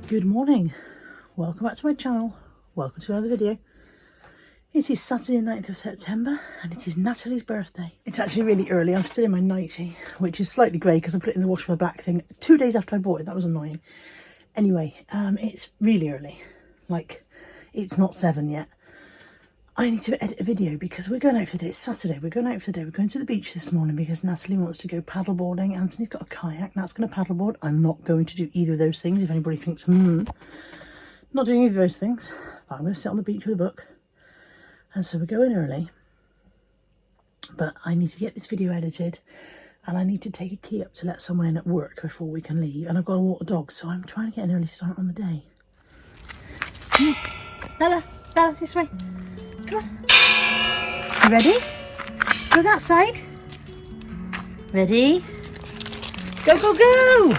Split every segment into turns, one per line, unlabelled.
Good morning, welcome back to my channel, welcome to another video. It is Saturday 9th of September and it is Natalie's birthday. It's actually really early, I'm still in my nightie, which is slightly grey because I put it in the wash for the black thing 2 days after I bought it. That was annoying. Anyway, it's really early, like it's not 7 yet. I need to edit a video because we're going out for the day. It's Saturday, we're going out for the day. We're going to the beach this morning because Natalie wants to go paddleboarding. Anthony's got a kayak, Nat's going to paddleboard. I'm not going to do either of those things. If anybody thinks, not doing either of those things, but I'm going to sit on the beach with a book. And so we're going early, but I need to get this video edited and I need to take a key up to let someone in at work before we can leave. And I've got to walk the dog, so I'm trying to get an early start on the day. Come on. Bella, this way. Come on. You ready? Go that side. Ready? Go, go, go!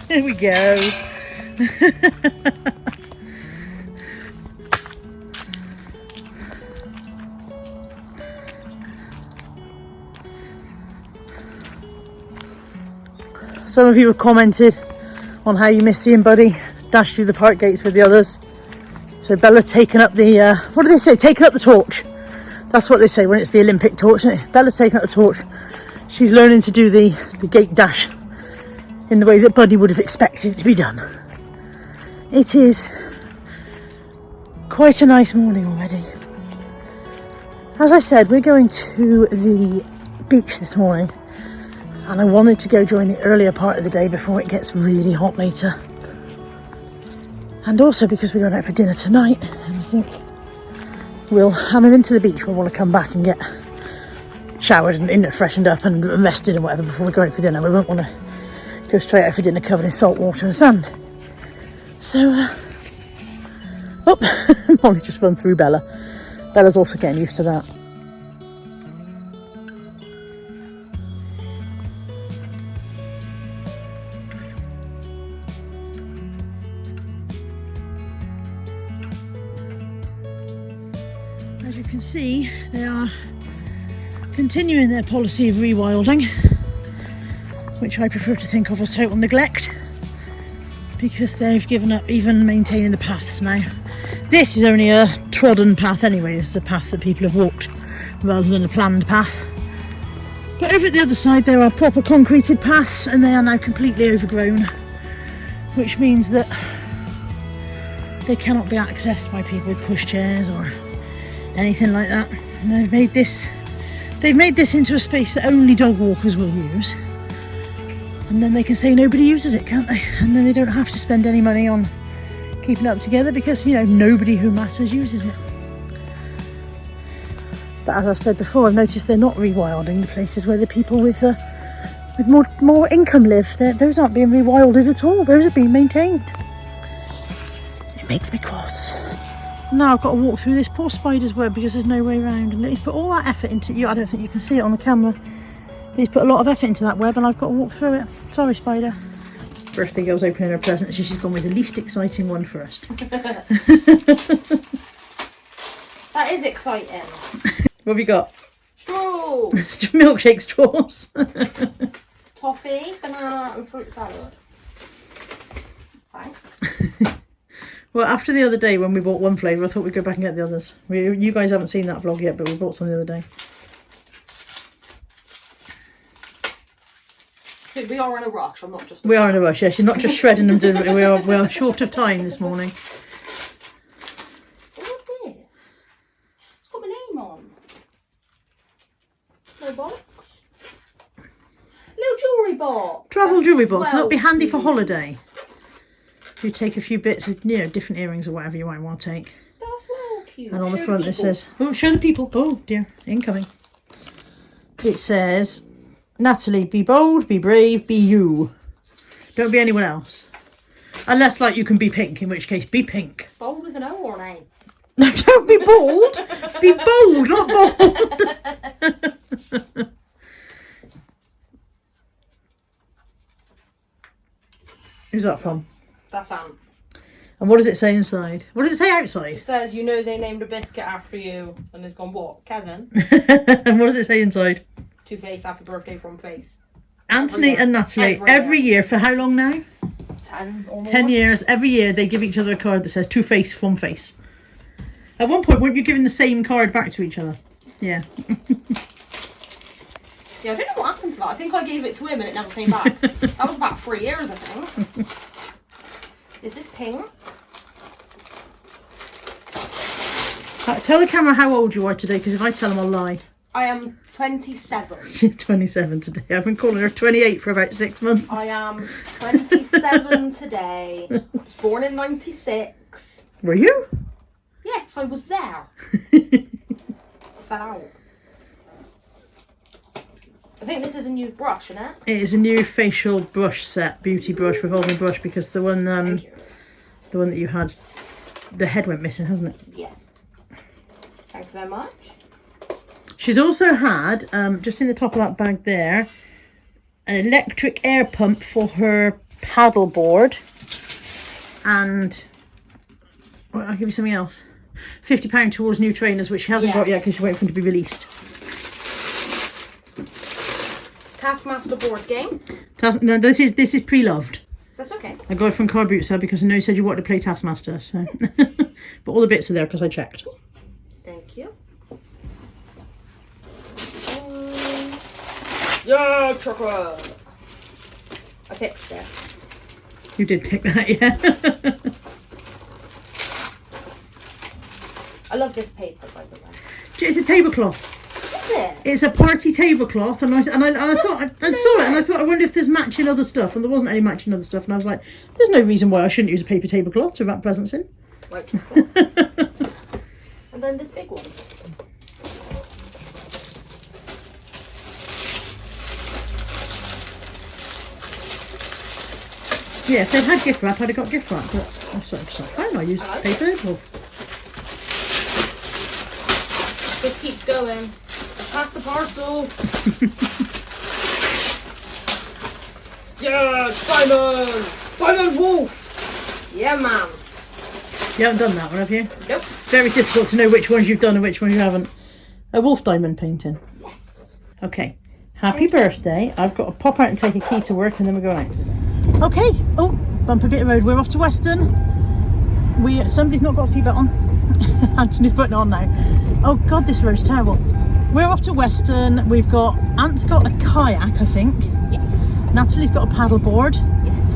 There we go. Some of you have commented on how you miss seeing Buddy dash through the park gates with the others. So Bella's taken up the, what do they say? Taken up the torch. That's what they say when it's the Olympic torch, isn't it? Bella's taken up the torch. She's learning to do the gate dash in the way that Buddy would have expected it to be done. It is quite a nice morning already. As I said, we're going to the beach this morning. And I wanted to go during the earlier part of the day before it gets really hot later. And also because we're going out for dinner tonight, and I think having been to the beach, we'll want to come back and get showered and freshened up and rested and whatever before we go out for dinner. We won't want to go straight out for dinner covered in salt water and sand. So, Molly's just run through Bella. Bella's also getting used to that. As you can see, they are continuing their policy of rewilding, which I prefer to think of as total neglect, because they've given up even maintaining the paths now. This is only a trodden path anyway. This is a path that people have walked rather than a planned path. But over at the other side there are proper concreted paths and they are now completely overgrown, which means that they cannot be accessed by people with pushchairs or anything like that. And they've made this into a space that only dog walkers will use, and then they can say nobody uses it, can't they? And then they don't have to spend any money on keeping it up together because, you know, nobody who matters uses it. But as I've said before, I've noticed they're not rewilding the places where the people with more income live. Those aren't being rewilded at all. Those are being maintained. It makes me cross. Now I've got to walk through this poor spider's web because there's no way around, and he's put all that effort into it. I don't think you can see it on the camera, but he's put a lot of effort into that web and I've got to walk through it. Sorry, spider. Birthday girl's opening her present, so she's gone with the least exciting one first.
That is exciting.
What have you got?
Straw.
Milkshake straws.
Toffee, banana and fruit salad. Thanks.
Well, after the other day when we bought one flavour, I thought we'd go back and get the others. You guys haven't seen that vlog yet, but we bought some the other day.
We are in a rush, I'm not just...
We are in a rush, yes. You're not just shredding them deliberately. We are short of time this morning.
What's this? It's got my name on. No box. Little jewellery box.
Travel jewellery box. So that'll be handy for holiday. If you take a few bits of, you know, different earrings or whatever you might want to take.
That's well cute.
And on the front it says, oh, show the people. Oh dear, incoming. It says, Natalie, be bold, be brave, be you. Don't be anyone else. Unless, like, you can be pink, in which case, be pink.
Bold with an O or an A?
No, don't be bold. Be bold, not bold. Who's that from?
That's Ant.
And what does it say inside? What does it say outside?
It says, you know they named a biscuit after you. And it's gone, what? Kevin?
And what does it say inside?
To Face, happy birthday from Face.
Anthony and Natalie, every year for how long now?
10 or more.
10 years. Every year they give each other a card that says two face, one face. At one point, weren't you giving the same card back to each other? Yeah.
Yeah, I don't know what happened to that. I think I gave it to him and it never came back. That was about 3 years, I think. Is this pink?
Tell the camera how old you are today, because if I tell them, I'll lie.
I am 27.
She's 27 today. I've been calling her 28 for about 6 months.
I am 27 today. I was born in 96.
Were you?
Yes, I was there. Fell out. I think this is a new brush, isn't it?
It is a new facial brush set, beauty brush, revolving brush, because the one that you had, the head went missing, hasn't it?
Yeah. Thank you very much.
She's also had, just in the top of that bag there, an electric air pump for her paddle board. And, well, I'll give you something else. £50 towards new trainers, which she hasn't got yet because she's waiting for them to be released.
Taskmaster board game.
No, this is pre-loved.
That's okay.
I got it from Car Boot Sale because I know you said you wanted to play Taskmaster, so. But all the bits are there because I checked.
Thank you. Yeah, chocolate. I picked it.
You did pick that, yeah.
I love this paper, by the way.
It's a tablecloth.
Is it?
It's a party tablecloth, and I thought I saw it, and I thought I wonder if there's matching other stuff, and there wasn't any matching other stuff, and I was like, there's no reason why I shouldn't use a paper tablecloth to wrap presents in.
White chocolate. And then this big one.
Yeah, if they'd had gift wrap, I'd have got gift wrap, but I'm sorry, fine, I used paper tablecloth.
This keeps going. Pass the parcel. Yeah, Simon! Simon Wolf! Yeah, man.
You haven't done that one, have you?
Nope.
Very difficult to know which ones you've done and which ones you haven't. A wolf diamond painting.
Yes.
Okay. Happy birthday. I've got to pop out and take a key to work and then we're going out. Okay. Oh, bumper bit of road. We're off to Weston. Somebody's not got a seatbelt on. Anthony's putting it on now. Oh God, this road's terrible. We're off to Weston. We've got, Ant's got a kayak, I think.
Yes.
Natalie's got a paddle board.
Yes.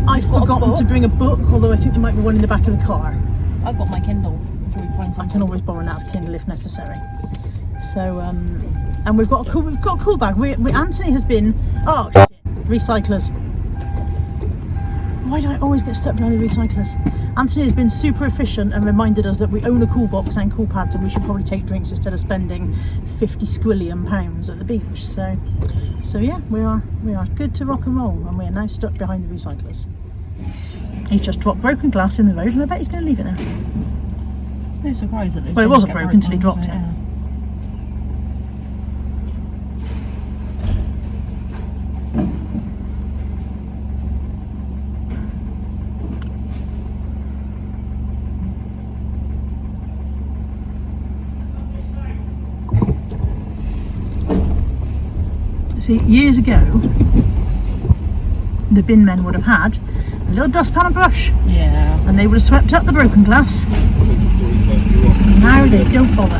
I've forgotten to bring a book, although I think there might be one in the back of the car.
I've got my Kindle.
I can always borrow Nat's Kindle if necessary. So, and we've got a cool bag. Anthony has been, oh shit, recyclers. Why do I always get stuck behind the recyclers? Anthony has been super efficient and reminded us that we own a cool box and cool pads and we should probably take drinks instead of spending 50 squillion pounds at the beach. So yeah, we are good to rock and roll, and we are now stuck behind the recyclers. He's just dropped broken glass in the road, and I bet he's going to leave it there.
No surprise that they.
Well, it wasn't broken until he dropped it. See, years ago, the bin men would have had a little dustpan and brush.
Yeah.
And they would have swept up the broken glass. Now they don't bother.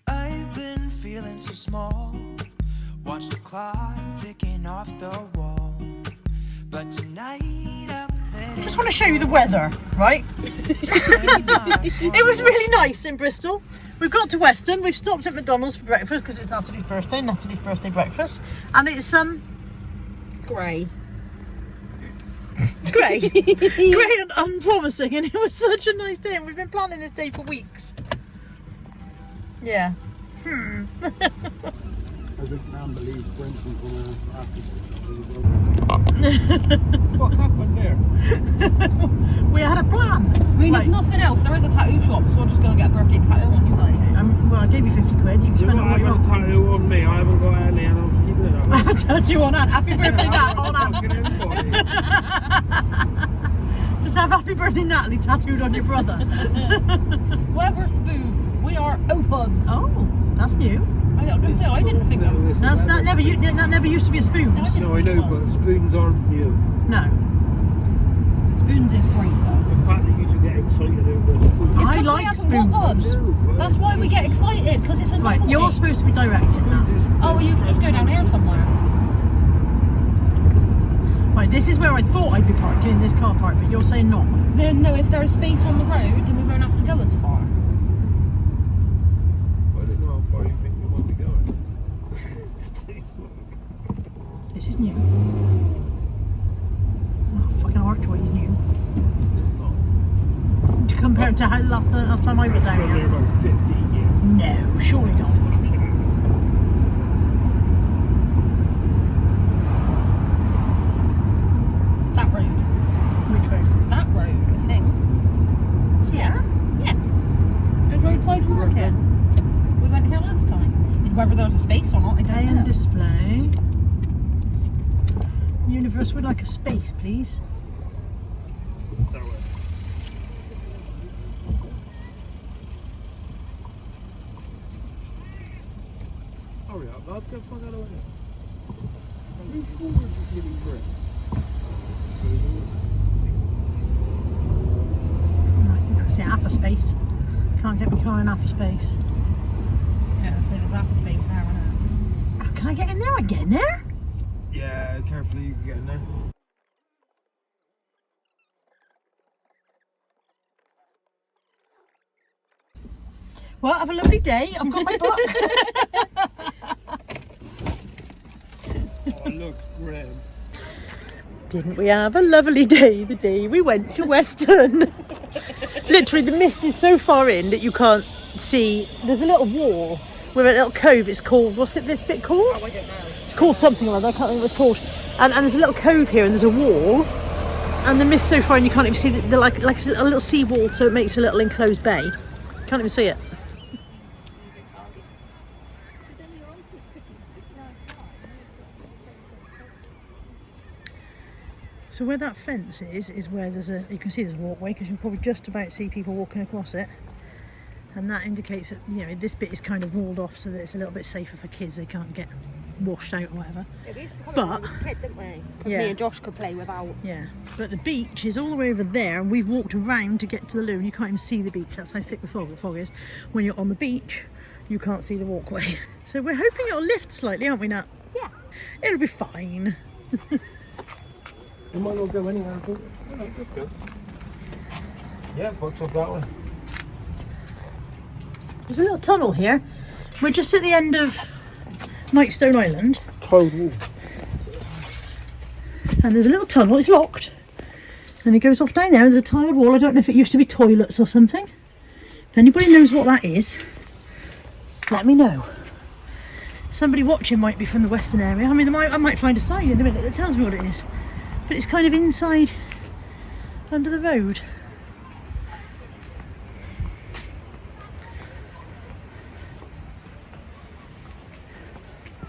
I've been feeling so small. Watch the clock ticking off the wall. But tonight I'm
Just want to show you the weather, right? It was really nice in Bristol. We've got to Weston. We've stopped at McDonald's for breakfast because it's Natalie's birthday breakfast, and it's
Grey.
grey, grey and unpromising, and it was such a nice day. And we've been planning this day for weeks. Yeah.
I can't believe Brenton's gonna What happened there?
We had a plan.
I mean,
Right.
if nothing else, there is a tattoo shop, so I'm just going to get a birthday tattoo on you guys.
Well, I gave you 50 quid. You can spend it on what
I've
you
got a
want.
tattoo on me. I haven't got any, and I'm keeping it up.
I have a tattoo on hand. Happy birthday, Nat. On hand. Just have happy birthday, Natalie, tattooed on your brother.
Weatherspoon, we are open.
Oh, that's new.
I was going to say, I didn't think that was.
That never used to be a spoons.
No, I know, but spoons aren't new.
No.
Spoons is great though.
The fact that you two get excited over a spoon.
It's
I
'cause
like
we haven't
spoons.
got one.
No, but
That's why we get excited, because it's a
Right,
novelty.
you're supposed to be directing now.
Oh, well, you can just go down here somewhere.
Right, this is where I thought I'd be parking, in this car park, but you're saying not.
No, if there's space on the road, then we won't have to go as far.
I don't know how far you think we want to go.
This is new. Oh, fucking archway is new. Compared to how last time I was down
Been there
here.
about 15 years.
No, surely not.
That road.
Which road?
That road, I think.
Yeah.
Yeah. There's roadside parking. We went here last time. Whether there's a space or not, I
Pay
don't
and
know.
display. Universe would like a space, please.
That way. Hurry up, lad. Get the fuck out of the way. Move forward, you silly prick.
I think I see half a space. Can't get my car in half a space.
Yeah, so there's half the space there, isn't
Oh, can I get in there? I get in there?
Yeah, carefully, you can get in there.
Well, have a lovely day. I've got my book.
Oh, it looks grim.
Didn't we have a lovely day the day we went to Weston? Literally, the mist is so far in that you can't see. There's a little wall with a little cove. It's called, what's it this bit called?
Oh, I don't know.
It's called something or other. I can't think what it's called. And there's a little cove here and there's a wall. And the mist's so far in you can't even see the like it's a little sea wall, so it makes a little enclosed bay. Can't even see it. So where that fence is where there's you can see there's a walkway, because you can probably just about see people walking across it, and that indicates that, you know, this bit is kind of walled off so that it's a little bit safer for kids. They can't get washed out or whatever.
Yeah, we used to come
But-
when we was a kid, didn't we? Because
Yeah.
me and Josh could play without.
Yeah, but the beach is all the way over there, and we've walked around to get to the loo, and you can't even see the beach. That's how thick the fog is. When you're on the beach, you can't see the walkway. So we're hoping it'll lift slightly, aren't we, Nat?
Yeah.
It'll be fine.
You might not go anywhere, I think. Oh, no, just go. Yeah, box off that way.
There's a little tunnel here. We're just at the end of Nightstone Island,
Tiled wall.
and there's a little tunnel. It's locked, and it goes off down there. There's a tiled wall. I don't know if it used to be toilets or something. If anybody knows what that is, let me know. Somebody watching might be from the Western area. I mean, I might find a sign in a minute that tells me what it is, but it's kind of inside under the road.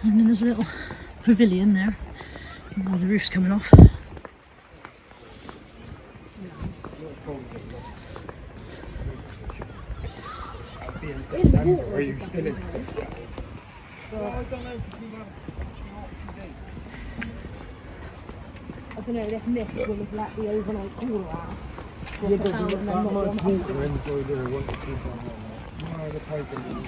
And then there's a little pavilion there where the roof's coming off.
Are you still in?
I don't know, this mist will have let the overnight cooler out.
Yeah, but that much water inside there once you keep on that. No, the piping.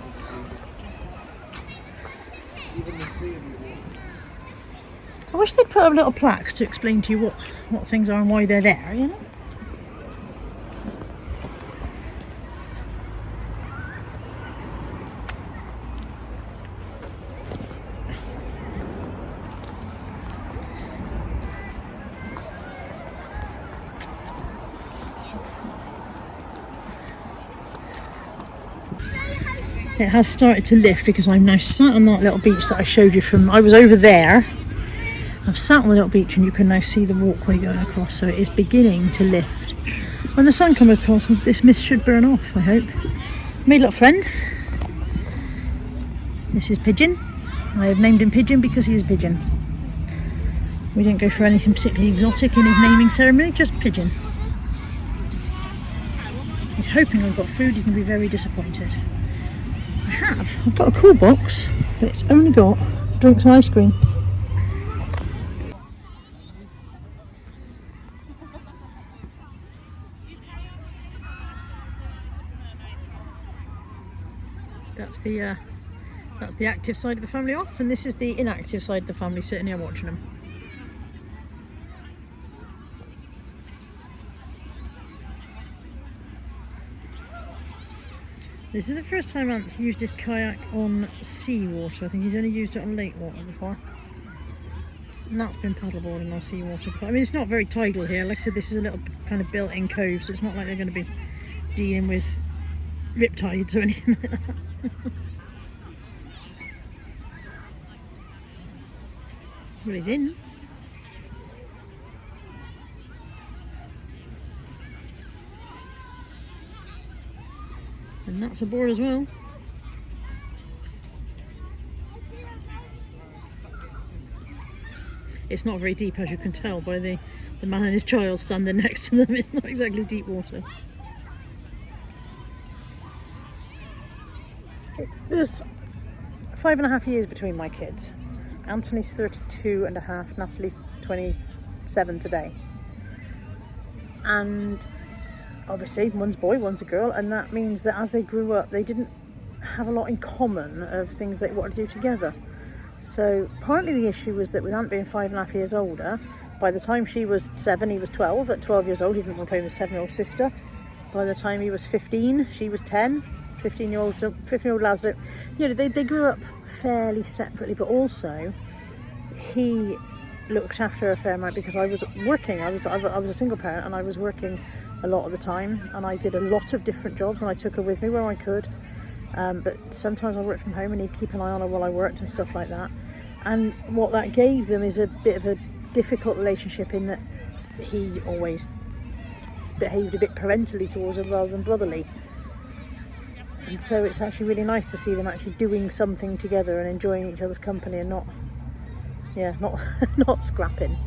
Even the sea of you.
I wish they'd put up little plaques to explain to you what things are and why they're there, you know? it has started to lift because I'm now sat on that little beach that I showed you from. I was over there. I've sat on the little beach and you can now see the walkway going across, so it is beginning to lift. When the sun comes across, this mist should burn off, I hope. Made a little friend. This is Pigeon. I have named him Pigeon because he is Pigeon. We didn't go for anything particularly exotic in his naming ceremony, just Pigeon. He's hoping I've got food, he's going to be very disappointed. I've got a cool box, but it's only got drinks and ice cream. That's the active side of the family off, and this is the inactive side of the family sitting here watching them. This is the first time Ant's used his kayak on seawater. I think he's only used it on lake water before. And that's been paddleboarding on seawater. I mean, it's not very tidal here. Like I said, this is a little kind of built-in cove, so it's not like they're going to be dealing with riptides or anything like that. Well, he's in. And that's aboard as well. It's not very deep, as you can tell by the man and his child standing next to them. It's not exactly deep water. There's 5.5 years between my kids. Anthony's 32 and a half, Natalie's 27 today. And obviously one's a boy, one's a girl, and that means that as they grew up they didn't have a lot in common of things they wanted to do together. So partly the issue was that with Ant being 5.5 years older, by the time she was 7 he was 12. At 12 years old he didn't want to play with his 7-year-old sister. By the time he was 15 she was 10. 15-year-old lads, you know, they grew up fairly separately, but also he looked after her a fair amount because I was working. I was a single parent and I was working a lot of the time, and I did a lot of different jobs, and I took her with me where I could. But sometimes I worked from home and he'd keep an eye on her while I worked and stuff like that. And what that gave them is a bit of a difficult relationship in that he always behaved a bit parentally towards her rather than brotherly. And so it's actually really nice to see them actually doing something together and enjoying each other's company and not scrapping.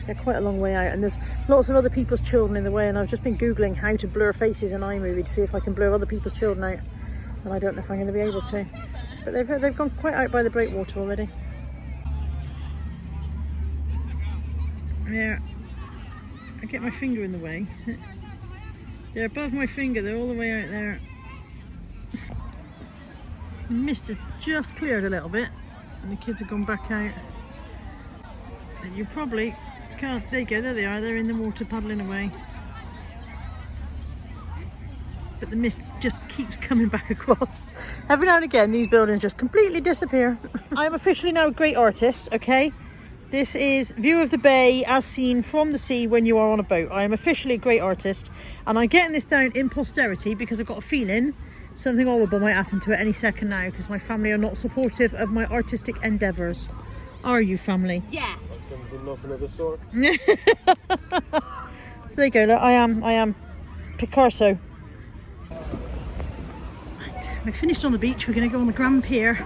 They're quite a long way out, and there's lots of other people's children in the way, and I've just been googling how to blur faces in iMovie to see if I can blur other people's children out, and I don't know if I'm going to be able to. But they've gone quite out by the breakwater already. Yeah, I get my finger in the way. They're above my finger, they're all the way out there. The mist has just cleared a little bit and the kids have gone back out. And you probably can't, there you go, there they are, they're in the water paddling away. But the mist just keeps coming back across. Every now and again these buildings just completely disappear. I'm officially now a great artist, okay? This is view of the bay as seen from the sea when you are on a boat. I am officially a great artist, and I'm getting this down in posterity because I've got a feeling something horrible might happen to it any second now because my family are not supportive of my artistic endeavours. Are you, family?
Yeah.
Nothing of the sort.
So there you go, look, I am Picasso. Right, we're finished on the beach. We're going to go on the Grand Pier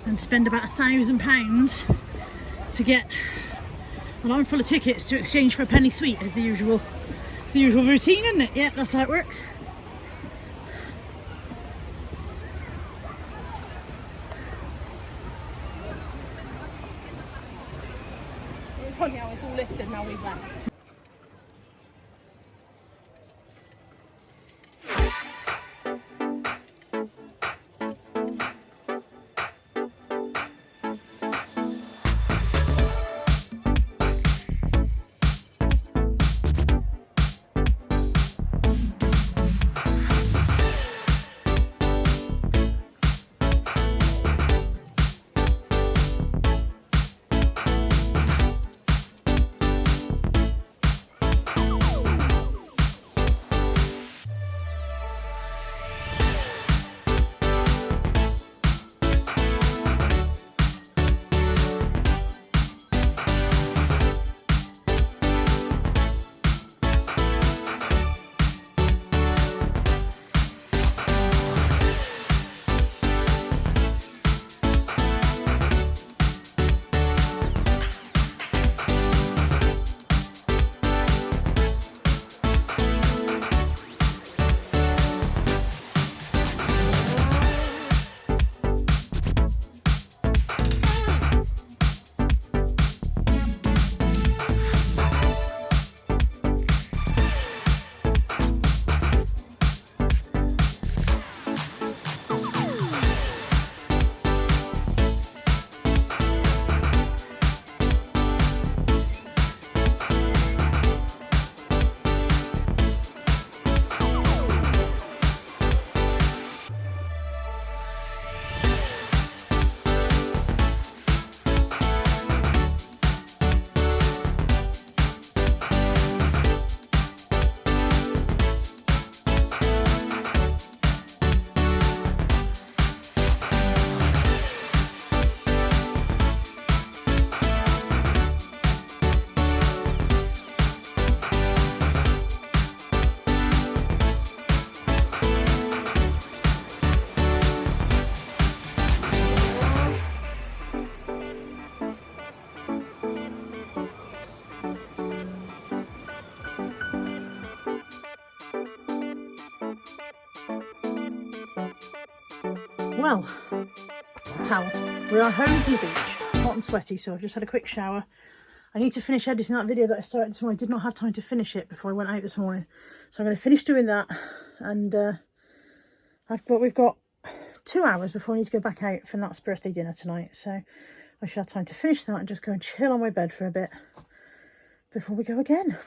and spend about £1,000 to get an armful of tickets to exchange for a penny sweet, is the usual routine, isn't it? Yeah, that's how it works.
It's funny how it's all lifted now we've left.
Well, towel. We're on home to the beach, hot and sweaty, so I've just had a quick shower. I need to finish editing that video that I started this morning. I did not have time to finish it before I went out this morning. So I'm going to finish doing that. And we've got 2 hours before I need to go back out for Nat's birthday dinner tonight. So I should have time to finish that and just go and chill on my bed for a bit before we go again.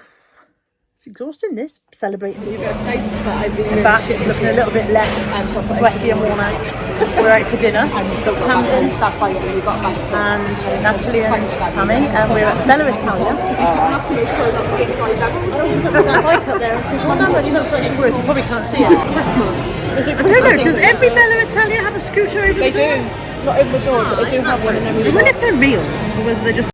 It's exhausting, this, celebrating your birthday, but I've been back, looking a little bit less sweaty and worn out. We're out for dinner. We've got Tamsin and Natalie and Tammy, and we're at Bella Italia. That bike up there, I think, well, how much that's actually worth, you probably can't see it. I don't know, does every Bella Italia have a scooter over the door?
They do, not over the door, but they do have one in every
I wonder if they're real, or whether they're just